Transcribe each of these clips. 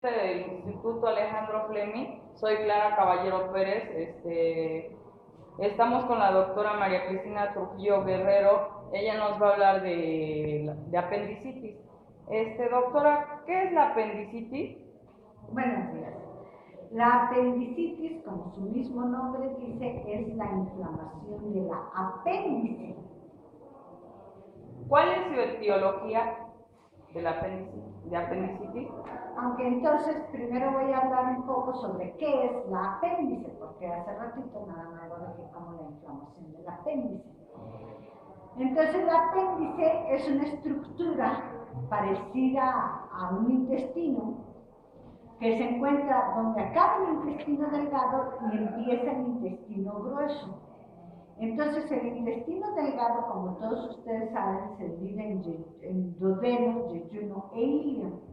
Del Instituto Alejandro Fleming, soy Clara Caballero Pérez. Estamos con la doctora María Cristina Trujillo Guerrero. Ella nos va a hablar de apendicitis. Doctora, ¿qué es la apendicitis? Buenos días. La apendicitis, como su mismo nombre dice, es la inflamación de la apéndice. ¿Cuál es su etiología de la apendicitis? Aunque entonces primero voy a hablar un poco sobre qué es la apéndice, porque hace ratito nada más lo dejé como la inflamación del apéndice. Entonces la apéndice es una estructura parecida a un intestino que se encuentra donde acaba el intestino delgado y empieza el intestino grueso. Entonces el intestino delgado, como todos ustedes saben, se divide en duodeno, yeyuno e ilion.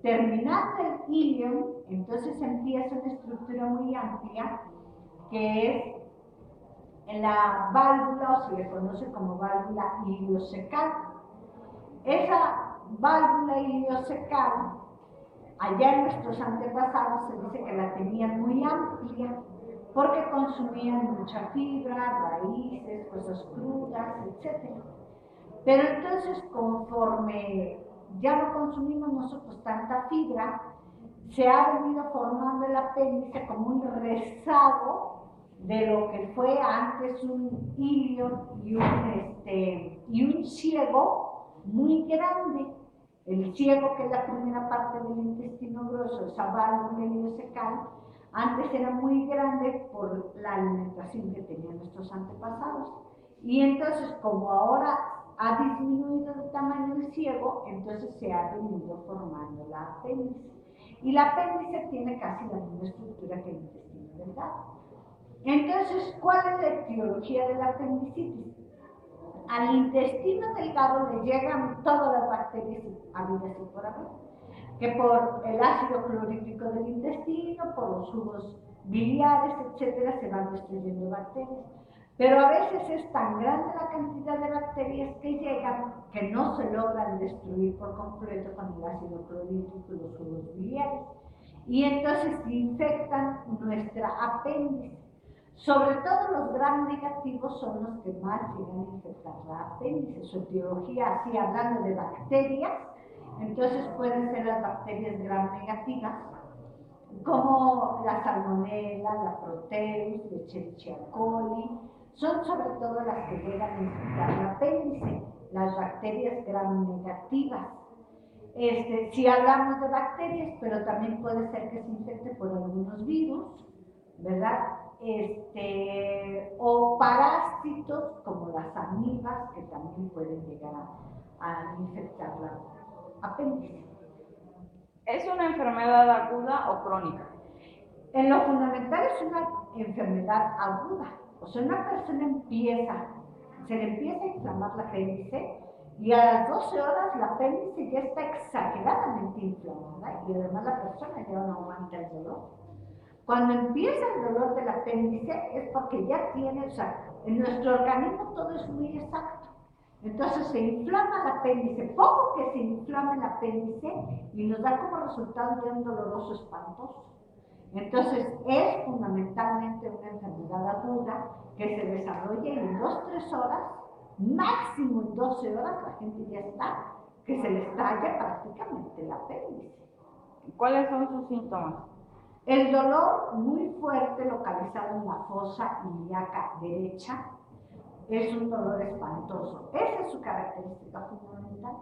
Terminando el ilion, entonces empieza una estructura muy amplia que es en la válvula, o se le conoce como válvula iliocecal. Esa válvula iliocecal, allá en nuestros antepasados se dice que la tenían muy amplia porque consumían mucha fibra, raíces, cosas crudas, etc. Pero entonces, conforme ya no consumimos nosotros tanta fibra, se ha venido formando el apéndice como un rezago de lo que fue antes un ilio y un ciego muy grande. El ciego, que es la primera parte del intestino grueso, esa válvula iliocecal, antes era muy grande por la alimentación que tenían nuestros antepasados. Y entonces, como ahora ha disminuido el tamaño del ciego, entonces se ha venido formando la apéndice. Y la apéndice tiene casi la misma estructura que el intestino delgado. Entonces, ¿cuál es la etiología de la apendicitis? Al intestino delgado le llegan todas las bacterias habidas y por haber, que por el ácido clorhídrico del intestino, por los jugos biliares, etcétera, se van destruyendo bacterias. Pero a veces es tan grande la cantidad de bacterias que llegan que no se logran destruir por completo con el ácido clorhídrico y los jugos biliares. Y entonces infectan nuestra apéndice. Sobre todo los gram negativos son los que más llegan a infectar la apéndice. Su etiología, así hablando de bacterias, entonces pueden ser las bacterias gram negativas, como la salmonella, la proteus, la Escherichia coli, son sobre todo las que llegan a infectar el apéndice, las bacterias gram negativas. Si hablamos de bacterias, pero también puede ser que se infecte por algunos virus, ¿verdad? O parásitos como las amibas, que también pueden llegar a infectar la apéndice. ¿Es una enfermedad aguda o crónica? En lo fundamental es una enfermedad aguda. O sea, una persona se le empieza a inflamar la apéndice y a las 12 horas la apéndice ya está exageradamente inflamada y además la persona ya no aguanta el dolor. Cuando empieza el dolor del apéndice es porque ya tiene, o sea, en nuestro organismo todo es muy exacto. Entonces se inflama el apéndice, poco que se inflama el apéndice y nos da como resultado ya un doloroso espantoso. Entonces es fundamentalmente una enfermedad aguda que se desarrolla en 2-3 horas, máximo en 12 horas la gente ya está, que se le estalla prácticamente el apéndice. ¿Cuáles son sus síntomas? El dolor muy fuerte localizado en la fosa ilíaca derecha es un dolor espantoso. Esa es su característica fundamental.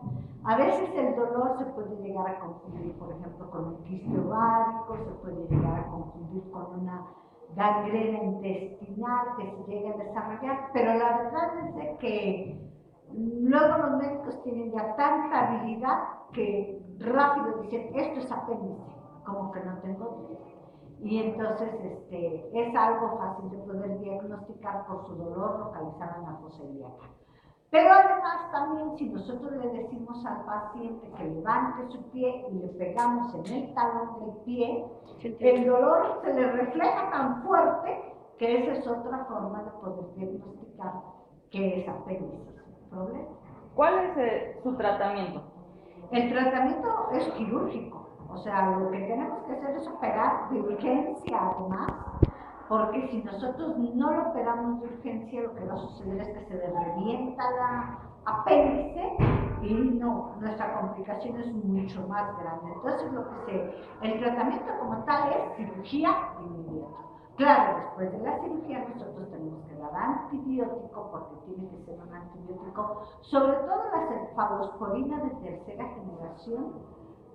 A veces el dolor se puede llegar a confundir, por ejemplo, con un quiste ovárico, se puede llegar a confundir con una gangrena intestinal que se llega a desarrollar, pero la verdad es de que luego los médicos tienen ya tanta habilidad que rápido dicen, esto es apéndice, como que no tengo duda. Y entonces es algo fácil de poder diagnosticar por su dolor localizado en la fosa ilíaca. Pero además también si nosotros le decimos al paciente que levante su pie y le pegamos en el talón del pie, el dolor se le refleja tan fuerte que esa es otra forma de poder diagnosticar que es apéndice problema. ¿Cuál es su tratamiento? El tratamiento es quirúrgico. O sea, lo que tenemos que hacer es operar de urgencia además, porque si nosotros no lo operamos de urgencia, lo que va a suceder es que se le revienta la apéndice y no, nuestra complicación es mucho más grande. Entonces, el tratamiento como tal es cirugía inmediata. Claro, después de la cirugía nosotros tenemos que dar antibiótico, porque tiene que ser un antibiótico, sobre todo la cefalosporina de tercera generación,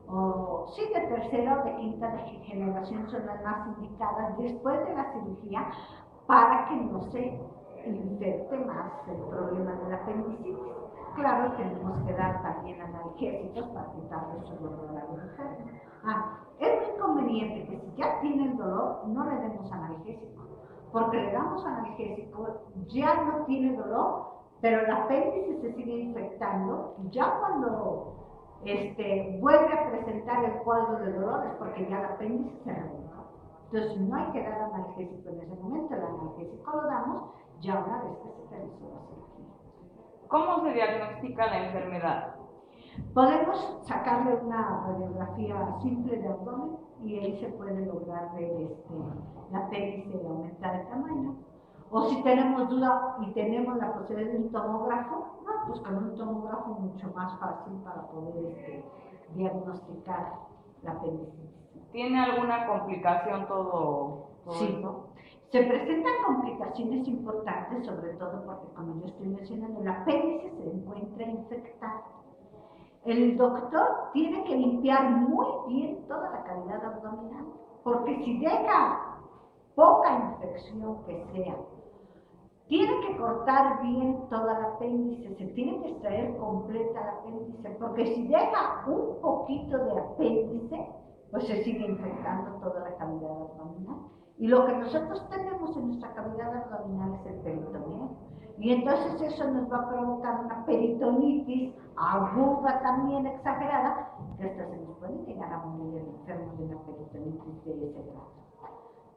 o sí, de tercera o de quinta generación son las más indicadas después de la cirugía para que no se infecte más el problema de la apendicitis. Claro, tenemos que dar también analgésicos para quitarle su dolor a la mujer. Es muy conveniente que si ya tiene el dolor, no le demos analgésico, porque le damos analgésico, ya no tiene dolor, pero el apéndice se sigue infectando y ya cuando vuelve a presentar el cuadro de dolor es porque ya el apéndice se reventó. Entonces no hay que dar analgésico en ese momento, el analgésico lo damos ya una vez que se realizó la cirugía. ¿Cómo se diagnostica la enfermedad? Podemos sacarle una radiografía simple de abdomen y ahí se puede lograr ver la apéndice y aumentar el tamaño. O si tenemos duda y tenemos la posibilidad de un tomógrafo, pues con un tomógrafo mucho más fácil para poder diagnosticar la apendicitis. ¿Tiene alguna complicación todo Sí. esto? Se presentan complicaciones importantes, sobre todo porque, como yo estoy mencionando, el apéndice se encuentra infectado. El doctor tiene que limpiar muy bien toda la cavidad abdominal, porque si deja poca infección que sea, tiene que cortar bien toda la apéndice, se tiene que extraer completa la apéndice, porque si deja un poquito de apéndice, pues se sigue infectando toda la cavidad abdominal. Y lo que nosotros tenemos en nuestra cavidad abdominal es el peritoneo. Y entonces eso nos va a provocar una peritonitis aguda también exagerada, que hasta se nos puede llegar a morir el enfermo de una peritonitis de ese grado.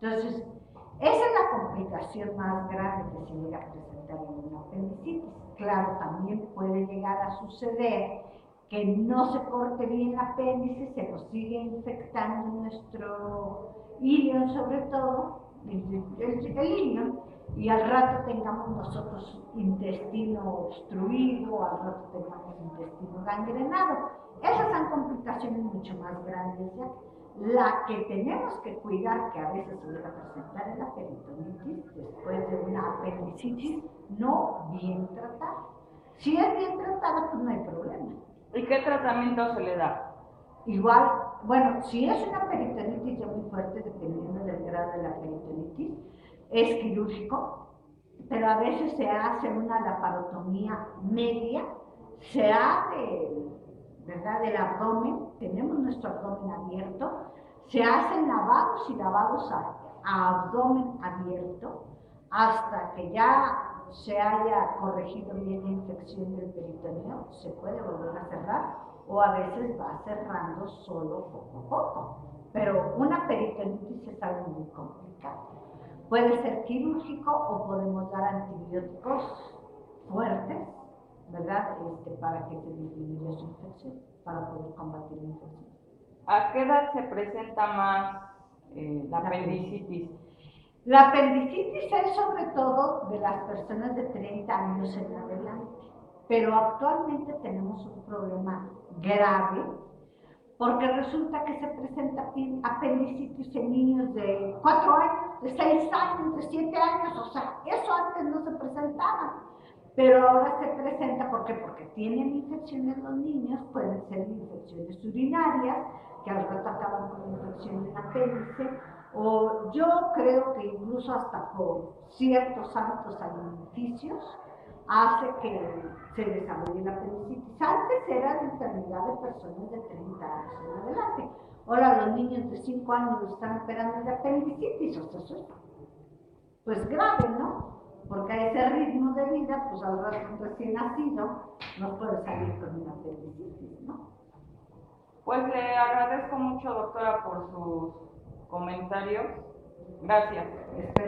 Entonces, esa es la complicación más grave que se llega a presentar en una apendicitis. Claro, también puede llegar a suceder que no se corte bien el apéndice, se nos sigue infectando nuestro ilion, sobre todo, el ilion, y al rato tengamos nosotros intestino obstruido, al rato tengamos intestino gangrenado. Esas son complicaciones mucho más grandes ya. La que tenemos que cuidar, que a veces se llega a presentar en la peritonitis, después de una apendicitis no bien tratada. Si es bien tratada, pues no hay problema. ¿Y qué tratamiento se le da? Igual, bueno, si es una peritonitis ya muy fuerte, dependiendo del grado de la peritonitis, es quirúrgico, pero a veces se hace una laparotomía media, se abre, ¿verdad?, del abdomen, tenemos nuestro abdomen abierto, se hacen lavados y lavados a abdomen abierto hasta que ya se haya corregido bien la infección del peritoneo, se puede volver a cerrar o a veces va cerrando solo poco a poco. Pero una peritonitis es algo muy complicado. Puede ser quirúrgico o podemos dar antibióticos fuertes, ¿verdad? Para que se disminuya su infección, para poder combatir la infección. ¿A qué edad se presenta más la apendicitis? La apendicitis es sobre todo de las personas de 30 años en adelante, pero actualmente tenemos un problema grave porque resulta que se presenta apendicitis en niños de 4 años, de 6 años, de 7 años, o sea, eso antes no se presentaba, pero ahora se presenta porque tienen infecciones los niños, pueden ser infecciones urinarias, que al rato acaban con infección en apéndice, o yo creo que incluso hasta por ciertos hábitos alimenticios hace que se desarrolle la apendicitis. Antes era la enfermedad de personas de 30 años en adelante. Ahora los niños de 5 años están operando de apendicitis, o sea, eso es pues grave, ¿no? Porque a ese ritmo de vida, pues al rato un recién nacido no puede salir con una apendicitis, ¿no? Pues le agradezco mucho, doctora, por sus comentarios. Gracias.